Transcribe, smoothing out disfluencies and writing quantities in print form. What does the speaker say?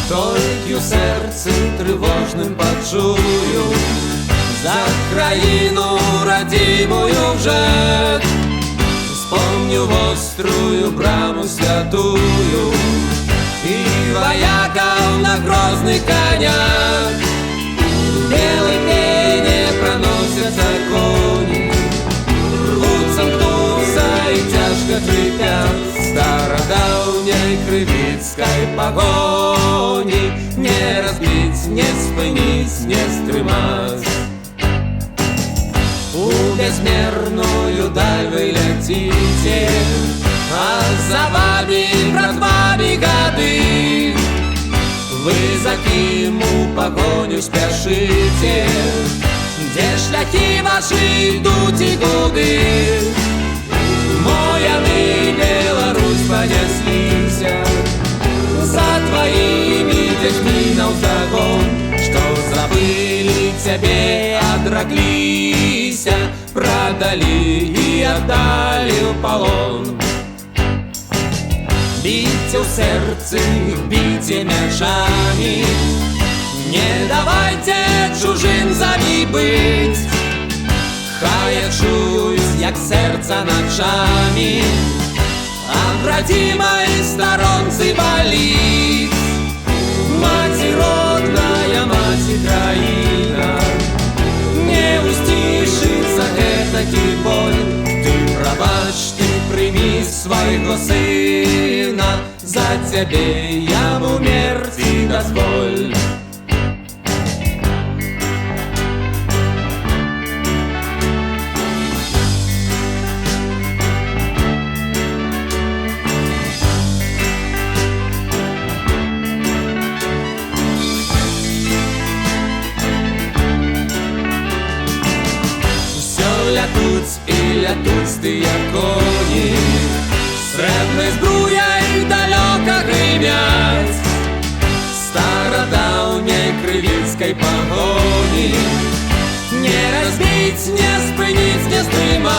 толькі ў сэрцы трывожным пачую за краіну радзімую вже. Вспомню вострую браму святую і ваякаў на грозных конях. Белой пене проносятся кони, рвутся, гнутся и тяжко хрипят стародавней крывицкой погони. Не разбить, не спынить, не стрымать. У безмерную даль вы летите, а за вами, братвами, годы. Вы за кім у погоню спешите, где шляхи ваши идут и годы. Мояны Беларусь понеслися за твоими детьми навздогон, что забыли тебе, отреклися, продали и отдали в полон. Бейте в сердце, бейте мячами, не давайте чужим забі быть. Хай я чуюсь, як сердце ночами от родимой сторонцы болит. Мать родная, мать краина, не устишится этакий боль. Ты пробачь, ты прими своего сына, за тебе я умерть и дозволь. І лятуть тыя коні, срэбнай збруяй далёка грымяць старадаўняй крывіцкай пагоні. Не разбіць, не спыніць, не стрымаць.